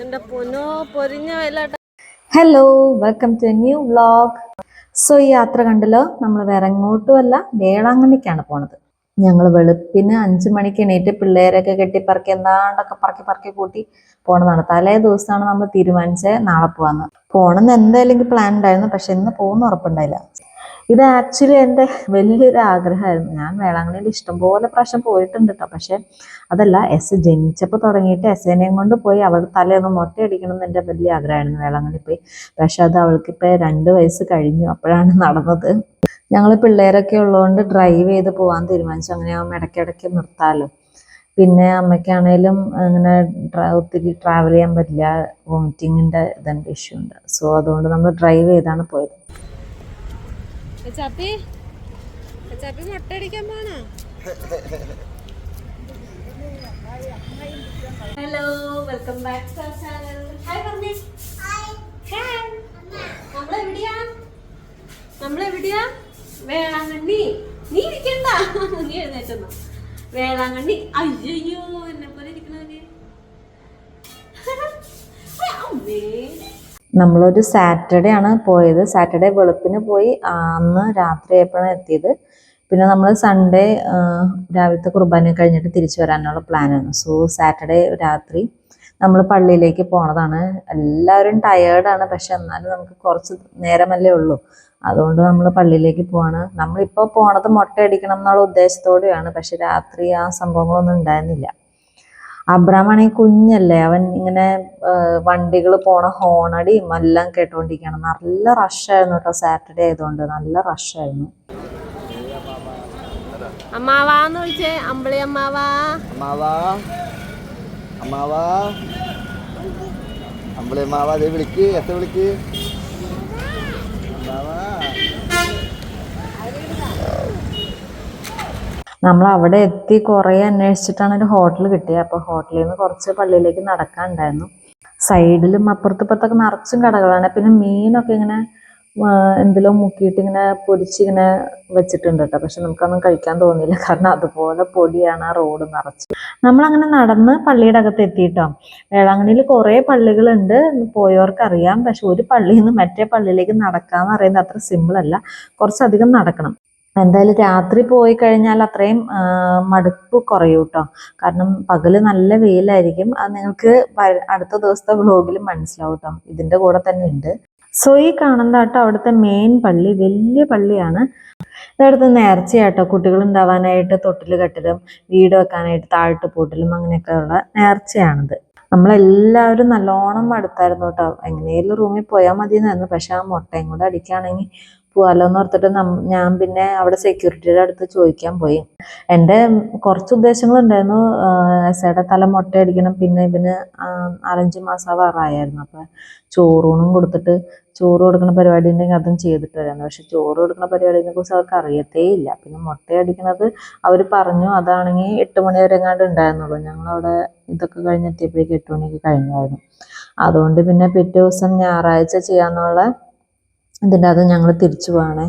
എൻ്റെ പൊന്നോ പൊരിഞ്ഞ വയലാട്ട. Hello, welcome to a new vlog. So ഈ യാത്ര കണ്ടല്ലോ, നമ്മൾ വേറെ എങ്ങോട്ടുമല്ല, വേളാങ്കണ്ണിക്കാണ് പോണത്. ഞങ്ങൾ വെളുപ്പിന് 5 മണിക്ക് എണീറ്റ് പിള്ളേരൊക്കെ കെട്ടിപ്പറക്കി എന്താണ്ടൊക്കെ പറക്കി കൂട്ടി പോണതാണ്. തലേ ദിവസമാണ് നമ്മൾ തീരുമാനിച്ചത് നാളെ പോകാമെന്ന്. പോകണമെന്ന് എന്തായാലും പ്ലാൻ ഉണ്ടായിരുന്നു, പക്ഷെ ഇന്ന് പോകുന്ന ഉറപ്പുണ്ടായില്ല. ഇത് ആക്ച്വലി എൻ്റെ വലിയൊരു ആഗ്രഹമായിരുന്നു. ഞാൻ വേളാങ്കണ്ണിയിൽ ഇഷ്ടംപോലെ പ്രാവശ്യം പോയിട്ടുണ്ട് കേട്ടോ. പക്ഷെ അതല്ല, ജനിച്ചപ്പോൾ തുടങ്ങിയിട്ട് എന്നെയും കൊണ്ട് പോയി അവൾ തലയൊന്ന് മൊട്ടയടിക്കണം എന്ന് എൻ്റെ വലിയ ആഗ്രഹമായിരുന്നു വേളാങ്കണ്ണി പോയി. പക്ഷെ അത് അവൾക്കിപ്പോൾ 2 വയസ്സ് കഴിഞ്ഞു, അപ്പോഴാണ് നടന്നത്. ഞങ്ങൾ പിള്ളേരൊക്കെ ഉള്ളതുകൊണ്ട് ഡ്രൈവ് ചെയ്ത് പോകാൻ തീരുമാനിച്ചു. അങ്ങനെയാകുമ്പോൾ ഇടയ്ക്കിടയ്ക്ക് നിർത്താമല്ലോ. പിന്നെ അമ്മയ്ക്കാണേലും അങ്ങനെ ഒത്തിരി ട്രാവൽ ചെയ്യാൻ പറ്റില്ല, വോമിറ്റിങ്ങിൻ്റെ ഇഷ്യൂ ഉണ്ട്. സോ അതുകൊണ്ട് നമ്മൾ ഡ്രൈവ് ചെയ്താണ് പോയത്. മുട്ടടിക്കാൻ പോണോ? Hello, welcome back to our channel. Hi പറഞ്ഞേ. നമ്മളെവിടെയാ? വേളാങ്കണ്ണി. നീ ഇരിക്കണ്ട, നീ എഴുന്നേറ്റെന്നോ. വേളാങ്കണ്ണി. അയ്യോ, എന്നെ പോലെ ഇരിക്കണവര്. നമ്മളൊരു സാറ്റർഡേ ആണ് പോയത്. സാറ്റർഡേ വെളുപ്പിന് പോയി, അന്ന് രാത്രി ആയപ്പോഴാണ് എത്തിയത്. പിന്നെ നമ്മൾ സൺഡേ രാവിലത്തെ കുർബാന കഴിഞ്ഞിട്ട് തിരിച്ചു വരാനുള്ള പ്ലാനാണ്. സോ സാറ്റർഡേ രാത്രി നമ്മൾ പള്ളിയിലേക്ക് പോണതാണ്. എല്ലാവരും ടയേർഡാണ്, പക്ഷെ എന്നാലും നമുക്ക് കുറച്ച് നേരമല്ലേ ഉള്ളൂ. അതുകൊണ്ട് നമ്മൾ പള്ളിയിലേക്ക് പോവാണ്. നമ്മളിപ്പോൾ പോണത് മൊട്ടയടിക്കണം എന്നുള്ള ഉദ്ദേശത്തോടെയാണ്. പക്ഷെ രാത്രി ആ സംഭവങ്ങളൊന്നും ഉണ്ടായിരുന്നില്ല. അബ്രാമാണെങ്കിൽ കുഞ്ഞല്ലേ, അവൻ ഇങ്ങനെ വണ്ടികൾ പോണ ഹോണടിയും എല്ലാം കേട്ടോണ്ടിരിക്കുകയാണ്. നല്ല റഷായിരുന്നു കേട്ടോ, സാറ്റർഡേ ആയതുകൊണ്ട് നല്ല റഷായിരുന്നു. അമ്മാവാന്ന് വിളിച്ചേ, അമ്പിളി അമ്മാവാ. അമ്പിളി അമ്മാവാ, അതേ വിളിക്ക്, എത്ര വിളിക്ക്. നമ്മൾ അവിടെ എത്തി കുറേ അന്വേഷിച്ചിട്ടാണ് ഒരു ഹോട്ടൽ കിട്ടിയത്. അപ്പോൾ ഹോട്ടലിൽ നിന്ന് കുറച്ച് പള്ളിയിലേക്ക് നടക്കാനുണ്ടായിരുന്നു. സൈഡിലും അപ്പുറത്തൊക്കെ നിറച്ചും കടകളാണ്. പിന്നെ മീനൊക്കെ ഇങ്ങനെ എന്തെല്ലോ മുക്കിയിട്ട് ഇങ്ങനെ പൊരിച്ചിങ്ങനെ വെച്ചിട്ടുണ്ട് കേട്ടോ. പക്ഷെ നമുക്കൊന്നും കഴിക്കാൻ തോന്നിയില്ല, കാരണം അതുപോലെ പൊടിയാണ് ആ റോഡ് നിറച്ച്. നമ്മളങ്ങനെ നടന്ന് പള്ളിയുടെ അകത്ത് എത്തിയിട്ടോ. വേളാങ്കണ്ണിയിൽ കുറേ പള്ളികളുണ്ട്, പോയവർക്കറിയാം. പക്ഷെ ഒരു പള്ളിയിൽ നിന്ന് മറ്റേ പള്ളിയിലേക്ക് നടക്കാന്ന് പറയുന്നത് അത്ര സിമ്പിളല്ല, കുറച്ചധികം നടക്കണം. എന്തായാലും രാത്രി പോയി കഴിഞ്ഞാൽ അത്രയും മടുപ്പ് കുറയും കേട്ടോ. കാരണം പകല് നല്ല വെയിലായിരിക്കും. അത് നിങ്ങൾക്ക് അടുത്ത ദിവസത്തെ വ്ലോഗിൽ മനസ്സിലാവും കേട്ടോ. ഇതിൻ്റെ കൂടെ തന്നെ ഉണ്ട്. സോ ഈ കാണുന്നതാട്ടോ അവിടുത്തെ മെയിൻ പള്ളി, വലിയ പള്ളിയാണ്. ഇതടുത്ത് നേർച്ചയാട്ടോ, കുട്ടികൾ ഉണ്ടാവാനായിട്ട് തൊട്ടിൽ കെട്ടലും വീട് വെക്കാനായിട്ട് താഴിട്ട് പൂട്ടലും അങ്ങനെയൊക്കെയുള്ള നേർച്ചയാണിത്. നമ്മളെല്ലാവരും നല്ലോണം മടുത്തായിരുന്നു കേട്ടോ. എങ്ങനെയും റൂമിൽ പോയാൽ മതിയെന്നായിരുന്നു. പക്ഷെ ആ മുട്ടയും കൂടെ അടിക്കുകയാണെങ്കിൽ പോകാമല്ലോ എന്ന് ഓർത്തിട്ട് ഞാൻ പിന്നെ അവിടെ സെക്യൂരിറ്റിയുടെ അടുത്ത് ചോദിക്കാൻ പോയി. എൻ്റെ കുറച്ച് ഉദ്ദേശങ്ങളുണ്ടായിരുന്നു. എസ്സയുടെ തല മുട്ടയടിക്കണം, പിന്നെ ഇവന് 4-5 മാസം ആവാറായിരുന്നു. അപ്പം ചോറൂണും കൊടുത്തിട്ട്, ചോറ് കൊടുക്കുന്ന പരിപാടി ഉണ്ടെങ്കിൽ അതും ചെയ്തിട്ട് വരായിരുന്നു. പക്ഷെ ചോറ് കൊടുക്കുന്ന പരിപാടിനെ കുറിച്ച് അവർക്ക് അറിയത്തേ ഇല്ല. പിന്നെ മുട്ടയടിക്കുന്നത് അവർ പറഞ്ഞു, അതാണെങ്കിൽ 8 മണി വരെ എങ്ങാണ്ട് ഉണ്ടായിരുന്നുള്ളൂ. ഞങ്ങളവിടെ ഇതൊക്കെ കഴിഞ്ഞെത്തിയപ്പോഴേക്കും 8 മണിയൊക്കെ കഴിഞ്ഞായിരുന്നു. അതുകൊണ്ട് പിന്നെ പിറ്റേ ദിവസം ഞായറാഴ്ച ചെയ്യാന്നുള്ള ഇതിൻ്റെ അത് ഞങ്ങൾ തിരിച്ചു പോവാണ്.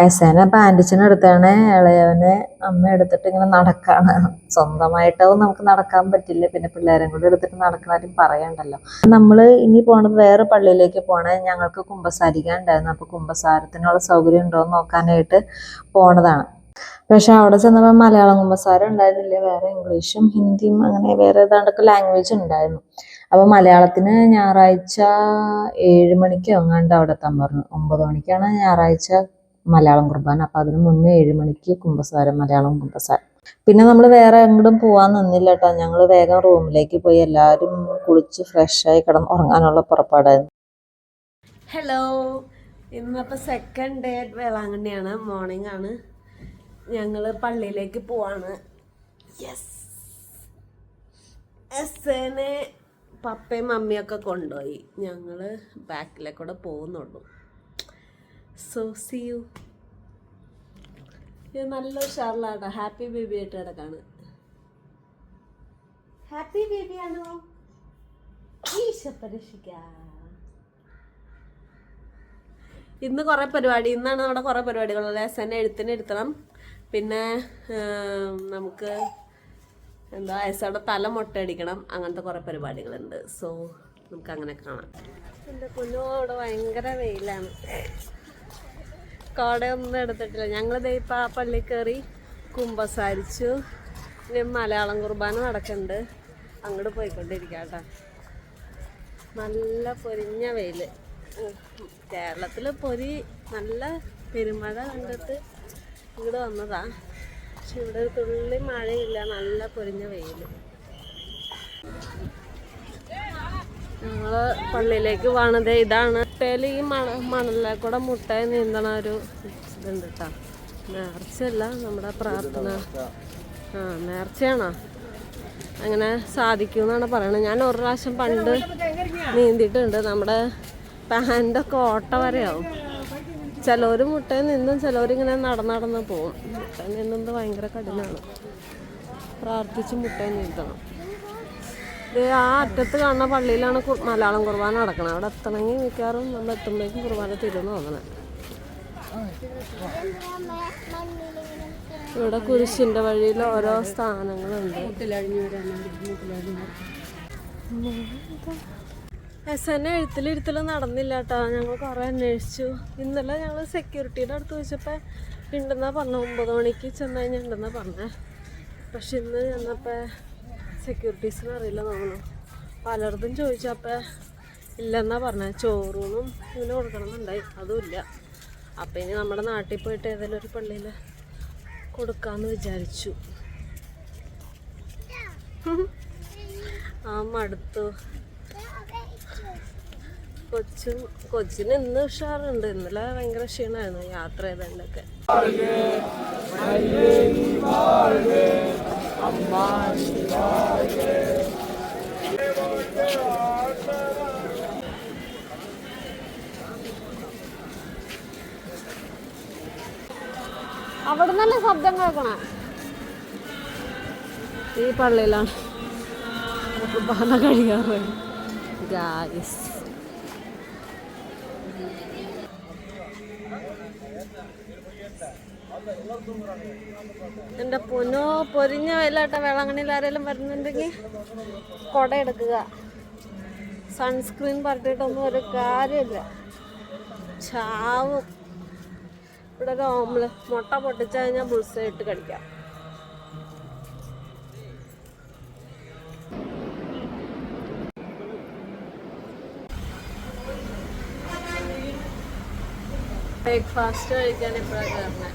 എസ്സേനെ പാൻറ്റിച്ചിന് എടുത്താണ്, ഇളയവനെ അമ്മ എടുത്തിട്ട് ഇങ്ങനെ നടക്കാണ്. സ്വന്തമായിട്ടവും നമുക്ക് നടക്കാൻ പറ്റില്ല, പിന്നെ പിള്ളേരും കൂടെ എടുത്തിട്ട് നടക്കണാരും പറയണ്ടല്ലോ. നമ്മൾ ഇനി പോണത് വേറെ പള്ളിയിലേക്ക് പോണേ. ഞങ്ങൾക്ക് കുമ്പസാരിക്കാൻ ഉണ്ടായിരുന്നു. അപ്പോൾ കുമ്പസാരത്തിനുള്ള സൗകര്യം ഉണ്ടോ എന്ന് നോക്കാനായിട്ട് പോണതാണ്. പക്ഷെ അവിടെ ചെന്നപ്പോൾ മലയാളം കുമ്പസാരം ഉണ്ടായിരുന്നില്ല, വേറെ ഇംഗ്ലീഷും ഹിന്ദിയും അങ്ങനെ വേറെ ഏതാണ്ടൊക്കെ ലാംഗ്വേജ് ഉണ്ടായിരുന്നു. അപ്പോൾ മലയാളത്തിന് ഞായറാഴ്ച 7 മണിക്കോ എങ്ങാണ്ട് അവിടെ എത്താൻ പറഞ്ഞു. 9 മണിക്കാണ് ഞായറാഴ്ച മലയാളം കുർബാന. അപ്പോൾ അതിന് മുന്നേ 7 മണിക്ക് കുമ്പസാരം, മലയാളം കുമ്പസാരം. പിന്നെ നമ്മൾ വേറെ എങ്ങോട്ടും പോകാൻ നിന്നില്ല കേട്ടോ. ഞങ്ങൾ വേഗം റൂമിലേക്ക് പോയി എല്ലാവരും കുളിച്ച് ഫ്രഷായി കിടന്ന് ഉറങ്ങാനുള്ള പുറപ്പാടായിരുന്നു. ഹലോ, ഇന്നത്തെ സെക്കൻഡ് ഡേ വേളാങ്കണ്ണിയാണ്. മോർണിംഗ് ആണ്. ഞങ്ങൾ പള്ളിയിലേക്ക് പോവാണ്. യെസ്, എസ്സേനെ പപ്പയും മമ്മിയൊക്കെ കൊണ്ടുപോയി. ഞങ്ങൾ ബാക്കിലേക്കൂടെ പോകുന്നുള്ളൂ. So see you. ഇത് നല്ല ഉഷാറിലാട്ടോ. ഹാപ്പി ബേബി ആയിട്ട് കിടക്കാണ്. ഹാപ്പി ബേബിയാണോ? ഇന്ന് കുറേ പരിപാടി, ഇന്നാണ് നമ്മുടെ കുറേ പരിപാടികളുള്ളത്. എസ്സേനെ എഴുത്തണം. പിന്നെ നമുക്ക് എന്താ എസ്സയുടെ തല മുട്ടയടിക്കണം, അങ്ങനത്തെ കുറേ പരിപാടികളുണ്ട്. സോ നമുക്ക് അങ്ങനെ കാണാം. എൻ്റെ പൊന്നോ അവിടെ ഭയങ്കര വെയിലാണ്. കോടയൊന്നും എടുത്തിട്ടില്ല. ഞങ്ങളിതേ ഇപ്പം ആ പള്ളി കയറി കുമ്പസാരിച്ചു. ഇനി മലയാളം കുർബാന നടക്കുന്നുണ്ട്. അങ്ങോട്ട് പോയിക്കൊണ്ടിരിക്കാം കേട്ടോ. നല്ല പൊരിഞ്ഞ വെയിൽ. കേരളത്തിൽ പൊരി നല്ല പെരുമഴ കണ്ടിട്ട് ഇങ്ങോട്ട് വന്നതാ. പക്ഷെ ഇവിടെ ഒരു തുള്ളി മഴയില്ല, നല്ല പൊരിഞ്ഞ വെയിൽ. ഞങ്ങള് പള്ളിയിലേക്ക് പോണത് ഇതാണ്. മുട്ടയിൽ ഈ മണലിലെ കൂടെ മുട്ടയെ നീന്തണ ഒരു ഇതുണ്ട് കേട്ടോ. നേർച്ചയല്ല, നമ്മുടെ പ്രാർത്ഥന. നേർച്ചയാണോ? അങ്ങനെ സാധിക്കും എന്നാണ് പറയണത്. ഞാൻ ഒരു പ്രാവശ്യം പണ്ട് നീന്തിയിട്ടുണ്ട്. നമ്മുടെ പാൻ്റൊക്കെ ഓട്ട വരെയാവും. ചിലവർ മുട്ടയിൽ നിന്നും ചിലവരിങ്ങനെ നടന്ന് പോവും. മുട്ടയിൽ നിന്നത് ഭയങ്കര കഠിനമാണ്. പ്രാർത്ഥിച്ച് മുട്ടയിൽ നീന്തണം. ഇത് ആ അറ്റത്ത് കാണുന്ന പള്ളിയിലാണ് മലയാളം കുർബാന നടക്കണം. അവിടെ എത്തണമെങ്കിൽ മിക്കവാറും നമ്മൾ എത്തുമ്പോഴേക്കും കുർബാന തിരുന്ന് തോന്നണേ. ഇവിടെ കുരിശിൻ്റെ വഴിയിൽ ഓരോ സ്ഥാനങ്ങളുണ്ട്. എന്നെ എഴുത്തിലിരുത്തൽ നടന്നില്ല കേട്ടോ. ഞങ്ങൾ കുറേ അന്വേഷിച്ചു. ഇന്നലെ ഞങ്ങൾ സെക്യൂരിറ്റിയുടെ അടുത്ത് ചോദിച്ചപ്പോൾ ഉണ്ടെന്നാ പറഞ്ഞു. 9 മണിക്ക് ചെന്ന് കഴിഞ്ഞാൽ ഉണ്ടെന്നാ പറഞ്ഞേ. പക്ഷെ ഇന്ന് ചെന്നപ്പോൾ സെക്യൂരിറ്റീസിന് അറിയില്ല തോന്നുന്നു. പലർക്കും ചോദിച്ചപ്പോൾ ഇല്ലെന്നാ പറഞ്ഞത്. ചോറൂണും ഇങ്ങനെ കൊടുക്കണമെന്നുണ്ടായി, അതുമില്ല. അപ്പം ഇനി നമ്മുടെ നാട്ടിൽ പോയിട്ട് ഏതെങ്കിലും ഒരു പള്ളിയിൽ കൊടുക്കാമെന്ന് വിചാരിച്ചു. ആ മടുത്തു. കൊച്ചിന് ഇന്ന് ഉഷാറുണ്ട്. ഇന്നലെ ഭയങ്കര ക്ഷീണമായിരുന്നു യാത്ര ചെയ്തതിൻ്റെയൊക്കെ. അവിടെ നല്ല ശബ്ദം കേൾക്കണ ഈ പള്ളിയിലാണ് കുർബാന കഴിയാറ്. ഗായ്സ്, എൻ്റെ പൊന്നോ പൊരിഞ്ഞ വെയിലാട്ട. വേളാങ്കണ്ണിയിൽ ആരെങ്കിലും വരുന്നുണ്ടെങ്കിൽ കുട എടുക്കുക. സൺസ്ക്രീൻ പറഞ്ഞിട്ടൊന്നും ഒരു കാര്യമില്ല, ചാവും. ഇവിടെ ഒരു മുട്ട പൊട്ടിച്ചു കഴിഞ്ഞാൽ ബുൾസ ഇട്ട് കഴിക്കാം. ബ്രേക്ക്ഫാസ്റ്റ് കഴിക്കാൻ എപ്പോഴാണ് കയറുന്നത്?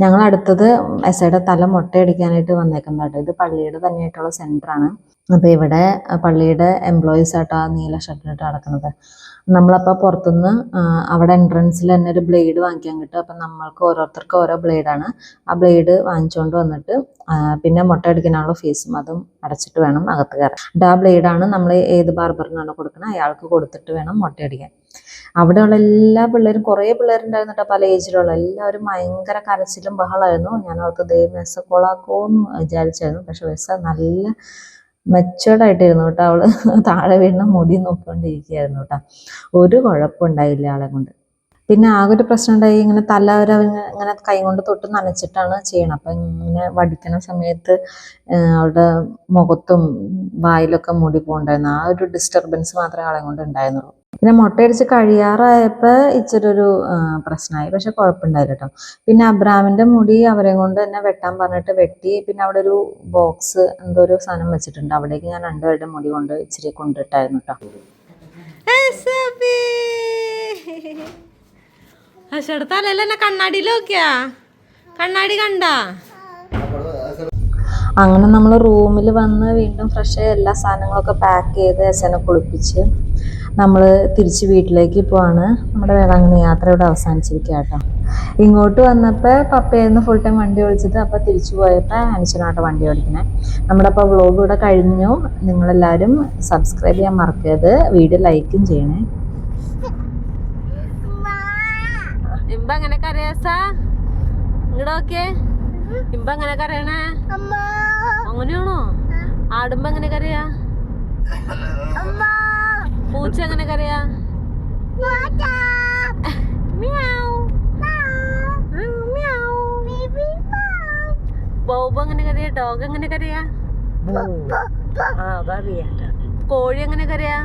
ഞങ്ങൾ അടുത്തത് എസയുടെ തല മുട്ടയടിക്കാനായിട്ട് വന്നേക്കുന്നത് കേട്ടോ. ഇത് പള്ളിയുടെ തന്നെയായിട്ടുള്ള സെൻ്ററാണ്. അപ്പോൾ ഇവിടെ പള്ളിയുടെ എംപ്ലോയീസ് ആയിട്ട് ആ നീല ഷർട്ടിലിട്ട് നടക്കുന്നത്. നമ്മളപ്പോൾ പുറത്തുനിന്ന് അവിടെ എൻട്രൻസിൽ തന്നെ ഒരു ബ്ലേഡ് വാങ്ങിക്കാൻ കിട്ടും. അപ്പം നമ്മൾക്ക് ഓരോരുത്തർക്കും ഓരോ ബ്ലേഡാണ്. ആ ബ്ലേഡ് വാങ്ങിച്ചുകൊണ്ട് വന്നിട്ട് പിന്നെ മുട്ടയടിക്കാനുള്ള ഫീസും അതും അടച്ചിട്ട് വേണം അകത്ത് കയറാൻ. ആ ബ്ലേഡാണ് നമ്മൾ ഏത് ബാർബറിനാണ് കൊടുക്കുന്നത് അയാൾക്ക് കൊടുത്തിട്ട് വേണം മുട്ടയടിക്കാൻ. അവിടെയുള്ള എല്ലാ പിള്ളേരും, കുറേ പിള്ളേരുണ്ടായിരുന്നു കേട്ടോ, പല ഏജിലുള്ള. എല്ലാവരും ഭയങ്കര കരച്ചിലും ബഹളമായിരുന്നു. ഞാൻ അവർക്ക് വെസ കൊളാക്കോന്ന് വിചാരിച്ചായിരുന്നു. പക്ഷെ വെസ നല്ല മെച്ചേർഡായിട്ടിരുന്നു കേട്ടോ. അവള് താഴെ വീണ മുടി നോക്കിക്കൊണ്ടിരിക്കുകയായിരുന്നു കേട്ടോ. ഒരു കുഴപ്പമുണ്ടായില്ല ആളെ കൊണ്ട്. പിന്നെ ആകെ ഒരു പ്രശ്നം ഉണ്ടായി. ഇങ്ങനെ തല ഇങ്ങനെ കൈ കൊണ്ട് തൊട്ട് നനച്ചിട്ടാണ് ചെയ്യണം. അപ്പം ഇങ്ങനെ വടിക്കുന്ന സമയത്ത് അവളുടെ മുഖത്തും വായിലൊക്കെ മുടി പോകണ്ടായിരുന്നു. ആ ഒരു ഡിസ്റ്റർബൻസ് മാത്രമേ ആളെ കൊണ്ട് ഉണ്ടായിരുന്നുള്ളൂ. പിന്നെ മുട്ടയടിച്ച് കഴിയാറായപ്പോൾ ഇച്ചിരി ഒരു പ്രശ്നമായി. പക്ഷെ കുഴപ്പമുണ്ടായില്ല കേട്ടോ. പിന്നെ അബ്രാമിൻ്റെ മുടി അവരെ കൊണ്ട് തന്നെ വെട്ടാൻ പറഞ്ഞിട്ട് വെട്ടി. പിന്നെ അവിടെ ഒരു ബോക്സ് എന്തോ ഒരു സാധനം വെച്ചിട്ടുണ്ട്. അവിടേക്ക് ഞാൻ രണ്ടുപേരുടെ മുടി കൊണ്ട് ഇച്ചിരി കൊണ്ടിട്ടായിരുന്നു കേട്ടോ. കണ്ണാടിയിൽ നോക്കിയാ? കണ്ണാടി കണ്ടാ? അങ്ങനെ നമ്മൾ റൂമിൽ വന്ന് വീണ്ടും ഫ്രഷ് എല്ലാ സാധനങ്ങളൊക്കെ പാക്ക് ചെയ്ത് എസനെ കുളിപ്പിച്ച് നമ്മൾ തിരിച്ച് വീട്ടിലേക്ക് പോവാണ്. നമ്മുടെ വേളാങ്കണ്ണി യാത്ര ഇവിടെ അവസാനിച്ചിരിക്കുക കേട്ടോ. ഇങ്ങോട്ട് വന്നപ്പോൾ പപ്പയായിരുന്നു ഫുൾ ടൈം വണ്ടി ഓടിച്ചത്. അപ്പോൾ തിരിച്ചു പോയപ്പോൾ അനുശനാട്ടോ വണ്ടി ഓടിക്കണേ. നമ്മുടെ അപ്പോൾ വ്ളോഗ് ഇവിടെ കഴിഞ്ഞു. നിങ്ങളെല്ലാവരും സബ്സ്ക്രൈബ് ചെയ്യാൻ മറക്കരുത്. വീഡിയോ ലൈക്കും ചെയ്യണേ. ഇമ്പ എങ്ങനെ കരയാസാ? ഇങ്ങോട്ടൊക്കെ ഇമ്പ എങ്ങനെ കരയണേ? അങ്ങനെയാണോ? ആടുമ്പോ എങ്ങനെ കരയാ? പൂച്ച എങ്ങനെ കരയാ? എങ്ങനെ കരയാ? ഡോഗ് എങ്ങനെ കരയാ? കോഴി എങ്ങനെ കരയാ?